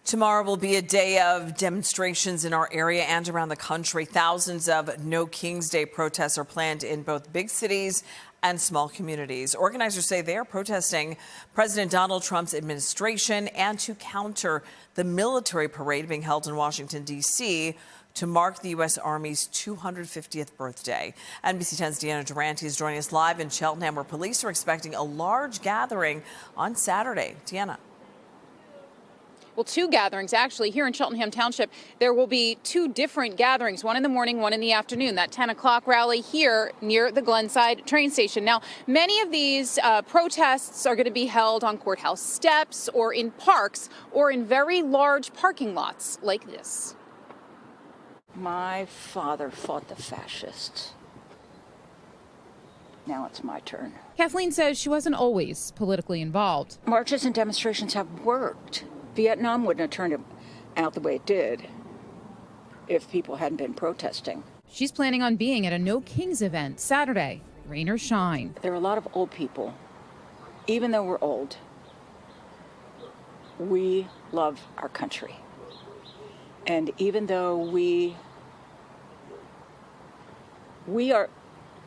Tomorrow will be a day of demonstrations in our area and around the country. Thousands of No King's Day protests are planned in both big cities and small communities. Organizers say they are protesting President Donald Trump's administration and to counter the military parade being held in Washington, D.C. to mark the U.S. Army's 250th birthday. NBC 10's Deanna Durante is joining us live in Cheltenham, where police are expecting a large gathering on Saturday. Deanna. Well, two gatherings, actually. Here in Cheltenham Township, there will be two different gatherings, one in the morning, one in the afternoon. That 10 o'clock rally here near the Glenside train station. Now, many of these protests are going to be held on courthouse steps or in parks or in very large parking lots like this. My father fought the fascists. Now it's my turn. Kathleen says she wasn't always politically involved. Marches and demonstrations have worked. Vietnam wouldn't have turned out the way it did if people hadn't been protesting. She's planning on being at a No Kings event Saturday, rain or shine. There are a lot of old people. Even though we're old, we love our country. And even though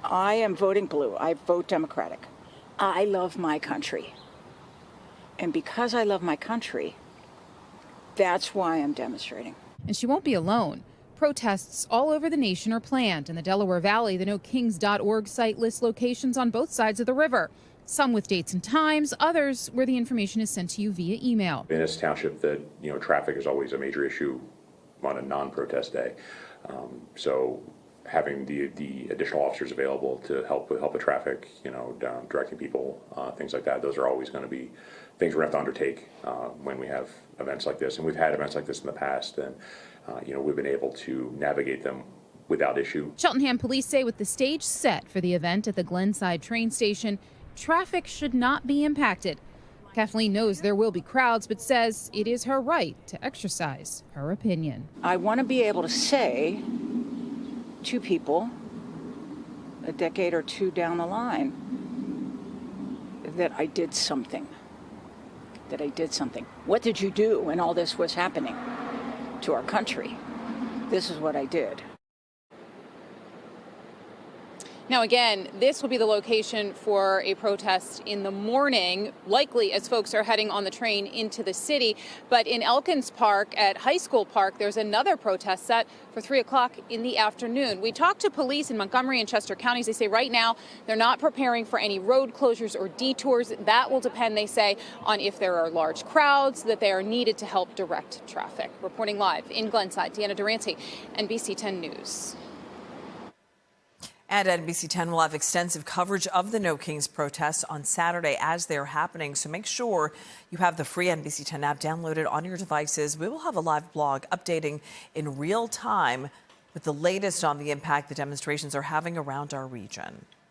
I am voting blue, I vote Democratic. I love my country. And because I love my country, that's why I'm demonstrating. And she won't be alone. Protests all over the nation are planned. In the Delaware Valley, the NoKings.org site lists locations on both sides of the river. Some with dates and times, others where the information is sent to you via email. In this township, traffic is always a major issue on a non-protest day. So having the additional officers available to help with the traffic, directing people, things like that, those are always going to be things we're going to have to undertake when we have events like this. And we've had events like this in the past, and we've been able to navigate them without issue. Cheltenham police say with the stage set for the event at the Glenside train station, traffic should not be impacted. Kathleen knows there will be crowds, but says it is her right to exercise her opinion. I want to be able to say to people a decade or two down the line that I did something. What did you do when all this was happening to our country? This is what I did. Now, again, this will be the location for a protest in the morning, likely as folks are heading on the train into the city. But in Elkins Park at High School Park, there's another protest set for 3 o'clock in the afternoon. We talked to police in Montgomery and Chester counties. They say right now they're not preparing for any road closures or detours. That will depend, they say, on if there are large crowds that they are needed to help direct traffic. Reporting live in Glenside, Deanna Durante, NBC 10 News. And NBC 10 will have extensive coverage of the No Kings protests on Saturday as they're happening. So make sure you have the free NBC 10 app downloaded on your devices. We will have a live blog updating in real time with the latest on the impact the demonstrations are having around our region.